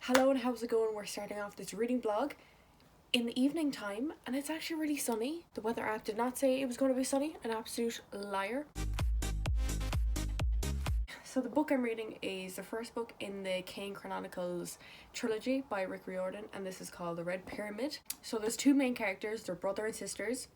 Hello and how's it going? We're starting off this reading vlog in the evening time and it's actually really sunny. The weather app did not say it was going to be sunny, an absolute liar. So the book I'm reading is the first book in the Kane Chronicles trilogy by Rick Riordan, and this is called The Red Pyramid. So there's two main characters, they're brother and sisters,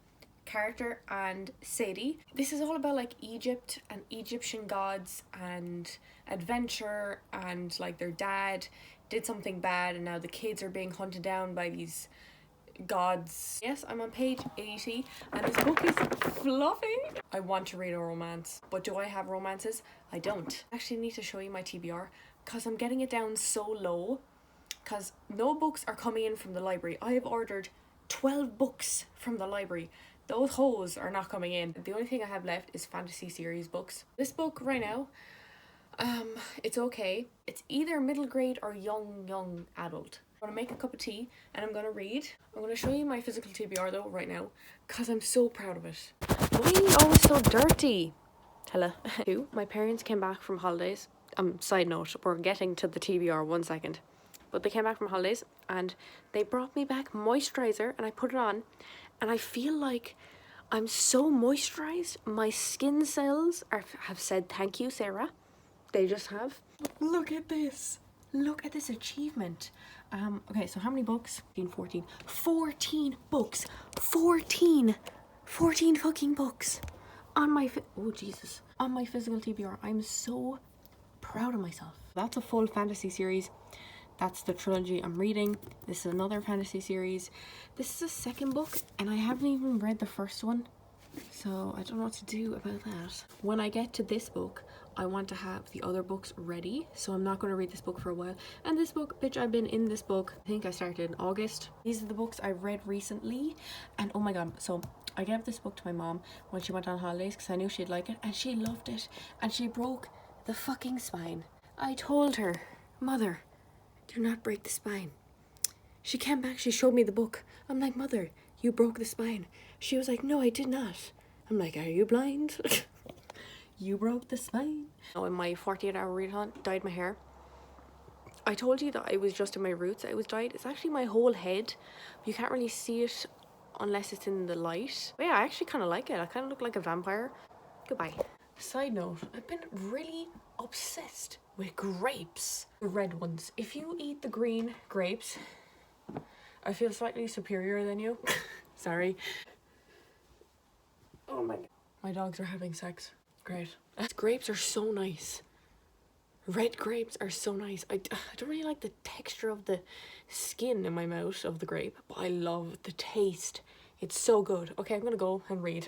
Carter and Sadie. This is all about like Egypt and Egyptian gods and adventure, and like their dad did something bad and now the kids are being hunted down by these gods. Yes, I'm on page 80 and this book is fluffy. I want to read a romance, but do I have romances? I don't. I actually need to show you my TBR because I'm getting it down so low because no books are coming in from the library. I have ordered 12 books from the library. Those hoes are not coming in. The only thing I have left is fantasy series books. This book right now, it's okay. It's either middle grade or young adult. I'm gonna make a cup of tea and I'm gonna read. I'm gonna show you my physical TBR though right now because I'm so proud of it. Why are you always so dirty? Hello. My parents came back from holidays. Side note, we're getting to the TBR 1 second. But they came back from holidays and they brought me back moisturizer and I put it on and I feel like I'm so moisturized. My skin cells have said thank you, Sarah. They just have. Look at this. Look at this achievement. Okay, so how many books? 14 books. 14 fucking books on my on my physical TBR. I'm so proud of myself. That's a full fantasy series. That's the trilogy I'm reading. This is another fantasy series. This is a second book and I haven't even read the first one, so I don't know what to do about that. When I get to this book, I want to have the other books ready, so I'm not going to read this book for a while. And this book, bitch, I've been in this book, I think I started in August. These are the books I read recently, and oh my god, so I gave this book to my mom when she went on holidays because I knew she'd like it, and she loved it, and she broke the fucking spine. I told her, Mother, do not break the spine. She came back, she showed me the book. I'm like, Mother, you broke the spine. She was like, no, I did not. I'm like, are you blind? You broke the spine. Oh, in my 48-hour readathon, dyed my hair. I told you that I was just in my roots I was dyed. It's actually my whole head. You can't really see it unless it's in the light. But yeah, I actually kind of like it. I kind of look like a vampire. Goodbye. Side note, I've been really obsessed with grapes. The red ones. If you eat the green grapes, I feel slightly superior than you. Sorry. Oh my god. My dogs are having sex. Great. Grapes are so nice. Red grapes are so nice. I don't really like the texture of the skin in my mouth of the grape, but I love the taste. It's so good. Okay, I'm gonna go and read.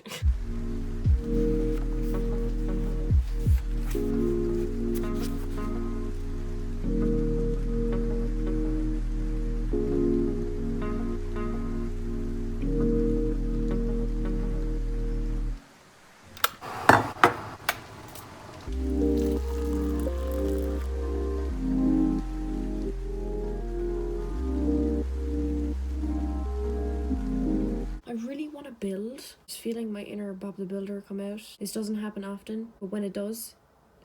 I really want to build. Just feeling my inner Bob the Builder come out. This doesn't happen often, but when it does,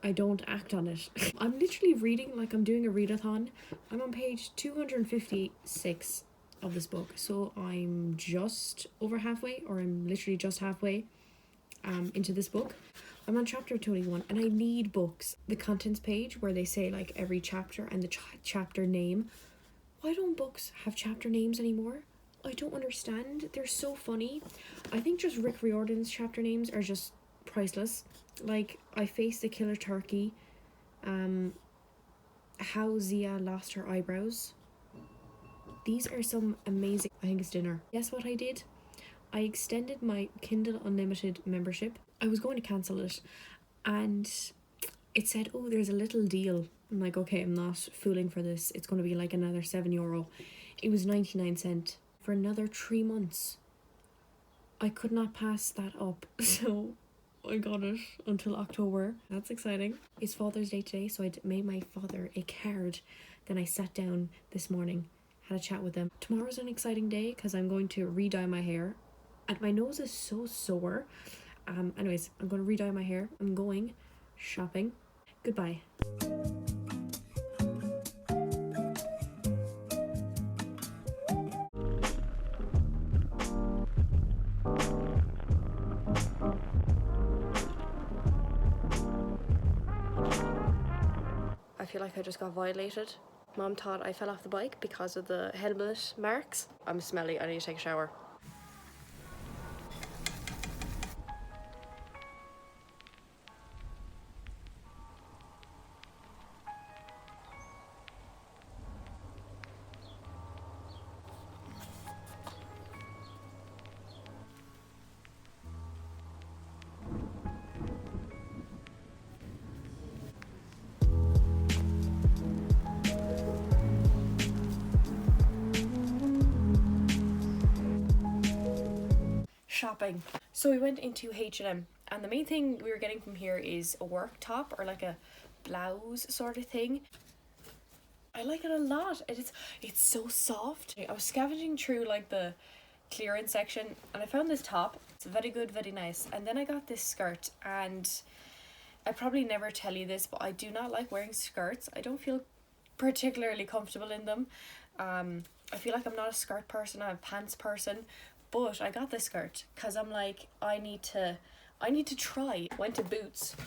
I don't act on it. I'm literally reading like I'm doing a readathon. I'm on page 256 of this book, so I'm just over halfway, or I'm literally just halfway into this book. I'm on chapter 21 and I need books. The contents page where they say like every chapter and the chapter name. Why don't books have chapter names anymore? I don't understand. They're so funny. I think just Rick Riordan's chapter names are just priceless. Like, I Faced the Killer Turkey. How Zia Lost Her Eyebrows. These are some amazing... I think it's dinner. Guess what I did? I extended my Kindle Unlimited membership. I was going to cancel it. And it said, oh, there's a little deal. I'm like, okay, I'm not fooling for this. It's going to be like another €7. It was 99¢. For another 3 months. I could not pass that up, so I got it until October. That's exciting. It's Father's Day today, so I made my father a card. Then I sat down this morning, had a chat with him. Tomorrow's an exciting day because I'm going to re-dye my hair, and my nose is so sore. Anyways, I'm going to re-dye my hair. I'm going shopping. Goodbye. feel like I just got violated. Mom thought I fell off the bike because of the helmet marks. I'm smelly, I need to take a shower. Shopping. So we went into H&M, and the main thing we were getting from here is a work top or like a blouse sort of thing. I like it a lot. It's so soft. I was scavenging through like the clearance section and I found this top. It's very good, very nice. And then I got this skirt, and I probably never tell you this, but I do not like wearing skirts. I don't feel particularly comfortable in them. I feel like I'm not a skirt person, I'm a pants person. But I got this skirt because I'm like, I need to try. Went to Boots,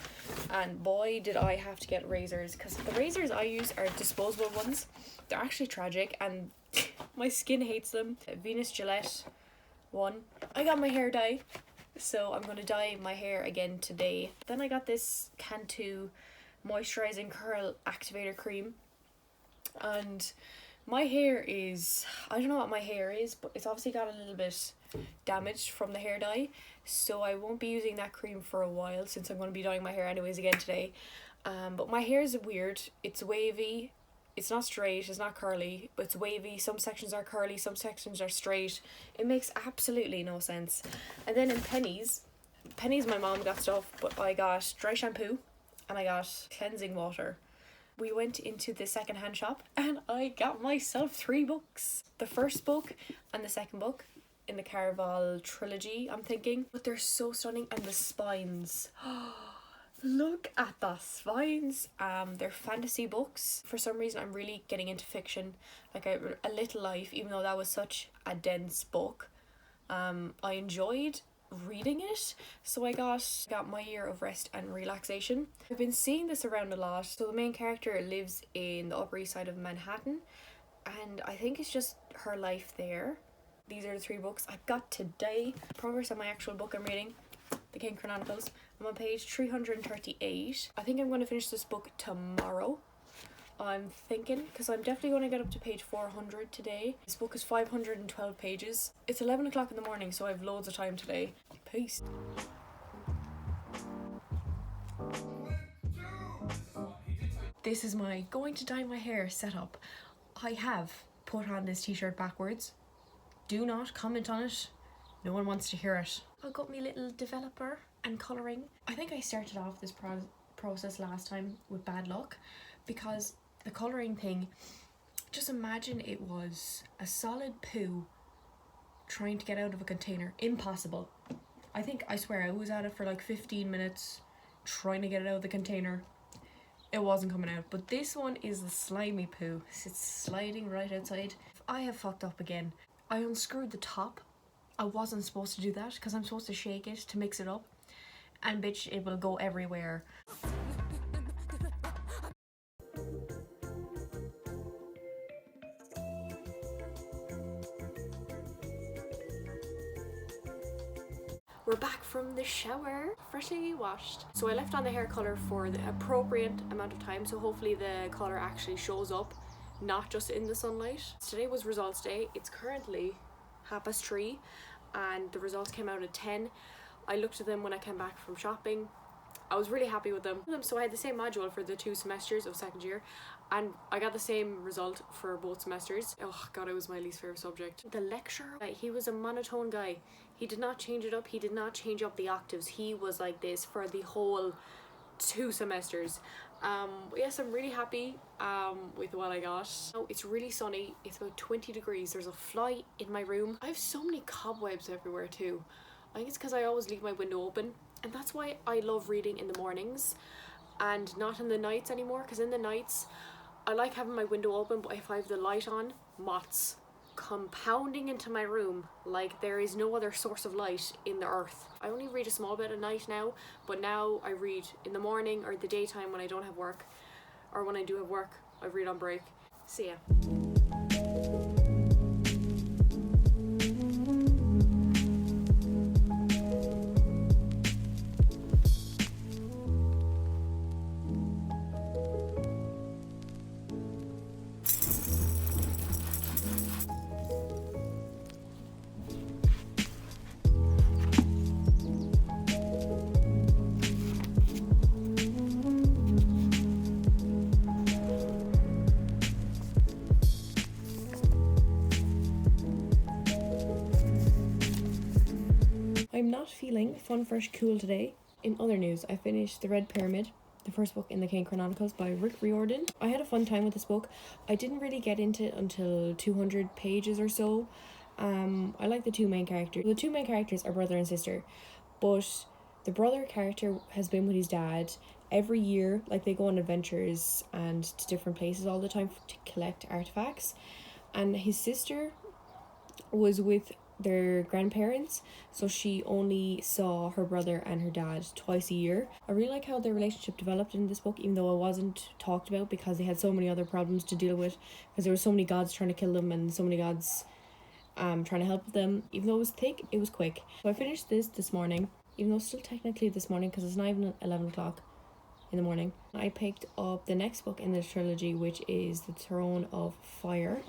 and boy did I have to get razors, because the razors I use are disposable ones. They're actually tragic and my skin hates them. Venus Gillette one. I got my hair dye, so I'm going to dye my hair again today. Then I got this Cantu moisturizing curl activator cream, and my hair is, I don't know what my hair is, but it's obviously got a little bit damaged from the hair dye, so I won't be using that cream for a while, since I'm going to be dyeing my hair anyways again today. But my hair is weird. It's wavy. It's not straight, it's not curly, but it's wavy. Some sections are curly, some sections are straight. It makes absolutely no sense. And then in Pennies my mom got stuff, but I got dry shampoo and I got cleansing water. We went into the secondhand shop and I got myself 3 books. The first book and the second book in the Caraval trilogy, I'm thinking. But they're so stunning, and the spines. Look at the spines. They're fantasy books. For some reason I'm really getting into fiction, like a Little Life, even though that was such a dense book. I enjoyed reading it, so I got My Year of Rest and Relaxation. I've been seeing this around a lot. So the main character lives in the Upper East Side of Manhattan, and I think it's just her life there. These are the 3 books I've got today. Progress on my actual book I'm reading, The King Chronicles. I'm on page 338. I think I'm going to finish this book tomorrow, I'm thinking, because I'm definitely going to get up to page 400 today. This book is 512 pages. It's 11 o'clock in the morning, so I have loads of time today. Peace. This is my going to dye my hair setup. I have put on this t-shirt backwards. Do not comment on it. No one wants to hear it. I got me little developer and colouring. I think I started off this process last time with bad luck, because the colouring thing, just imagine it was a solid poo trying to get out of a container. Impossible. I swear I was at it for like 15 minutes trying to get it out of the container. It wasn't coming out. But this one is the slimy poo. It's sliding right outside. I have fucked up again. I unscrewed the top. I wasn't supposed to do that because I'm supposed to shake it to mix it up, and bitch, it will go everywhere. We're back from the shower, freshly washed. So I left on the hair colour for the appropriate amount of time, so hopefully the colour actually shows up, not just in the sunlight. Today was results day. It's currently 3:30 and the results came out at 10. I looked at them when I came back from shopping. I was really happy with them. So I had the same module for the 2 semesters of second year, and I got the same result for both semesters. Oh god, it was my least favourite subject. The lecturer, he was a monotone guy. He did not change it up. He did not change up the octaves. He was like this for the whole 2 semesters. Yes, I'm really happy with what I got. Oh, it's really sunny. It's about 20 degrees. There's a fly in my room. I have so many cobwebs everywhere too. I think it's because I always leave my window open, and that's why I love reading in the mornings and not in the nights anymore, because in the nights I like having my window open, but if I have the light on, moths compounding into my room like there is no other source of light in the earth. I only read a small bit at night now, but now I read in the morning or the daytime when I don't have work. or when I do have work, I read on break. See ya. I'm not feeling fun, fresh, cool today. In other news, I finished The Red Pyramid, the first book in the Kane Chronicles by Rick Riordan. I had a fun time with this book. I didn't really get into it until 200 pages or so. I like the two main characters. The two main characters are brother and sister, but the brother character has been with his dad every year. Like, they go on adventures and to different places all the time to collect artifacts. And his sister was with their grandparents, so she only saw her brother and her dad twice a year. I really like how their relationship developed in this book, even though it wasn't talked about because they had so many other problems to deal with, because there were so many gods trying to kill them and so many gods trying to help them. Even though it was thick, it was quick. So I finished this morning, even though it's still technically this morning because it's not even 11 o'clock in the morning. I picked up the next book in the trilogy, which is The Throne of Fire,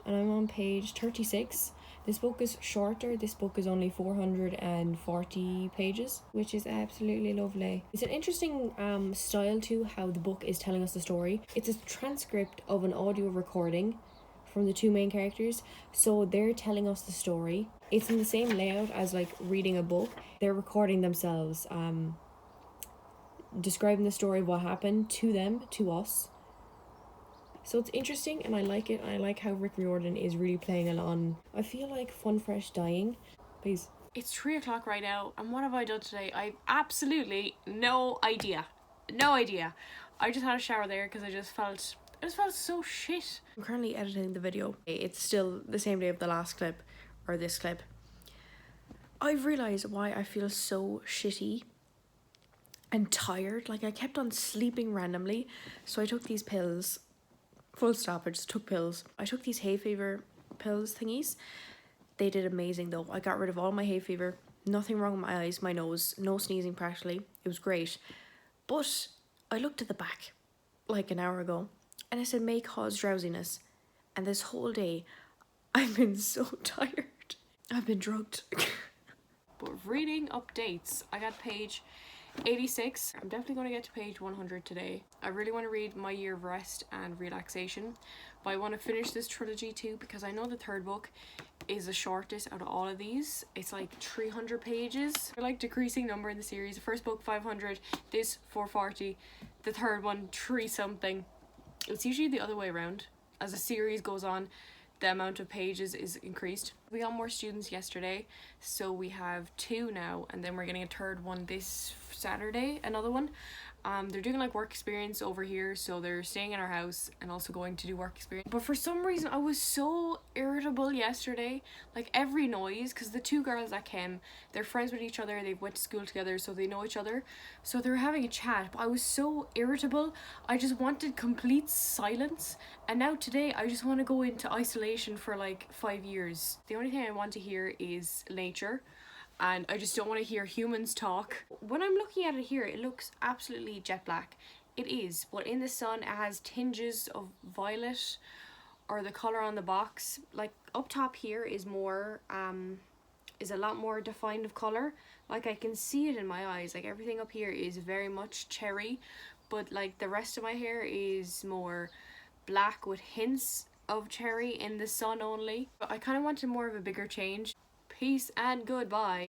and I'm on page 36. This book is shorter. This book is only 440 pages, which is absolutely lovely. It's an interesting style to how the book is telling us the story. It's a transcript of an audio recording from the two main characters, so they're telling us the story. It's in the same layout as like reading a book. They're recording themselves, describing the story of what happened to them, to us. So it's interesting and I like it. I like how Rick Riordan is really playing along. I feel like fun, fresh, dying. Please. It's 3 o'clock right now, and what have I done today? I've absolutely no idea. No idea. I just had a shower there because I just felt so shit. I'm currently editing the video. It's still the same day of the last clip, or this clip. I've realised why I feel so shitty and tired. Like, I kept on sleeping randomly, so I took these pills. Full stop, I just took pills. I took these hay fever pills thingies. They did amazing though. I got rid of all my hay fever. Nothing wrong with my eyes, my nose, no sneezing practically. It was great. But I looked at the back like an hour ago and it said may cause drowsiness. And this whole day, I've been so tired. I've been drugged. But reading updates, I got page 86. I'm definitely going to get to page 100 today. I really want to read My Year of Rest and Relaxation, but I want to finish this trilogy too because I know the third book is the shortest out of all of these. It's like 300 pages. They're like decreasing number in the series. The first book 500, this 440, the third one 3 something. It's usually the other way around. As the series goes on, the amount of pages is increased. We got more students yesterday, so we have 2 now, and then we're getting a third one this Saturday, another one. They're doing like work experience over here, so they're staying in our house and also going to do work experience. But for some reason I was so irritable yesterday, like every noise, because the 2 girls that came, they're friends with each other, they went to school together, so they know each other, so they were having a chat, but I was so irritable. I just wanted complete silence, and now today I just want to go into isolation for like 5 years. The only thing I want to hear is nature, and I just don't want to hear humans talk. When I'm looking at it here, it looks absolutely jet black. It is, but in the sun it has tinges of violet, or the colour on the box. Like up top here is more, is a lot more defined of colour. Like I can see it in my eyes, like everything up here is very much cherry, but like the rest of my hair is more black with hints of cherry in the sun only. But I kind of wanted more of a bigger change. Peace and goodbye.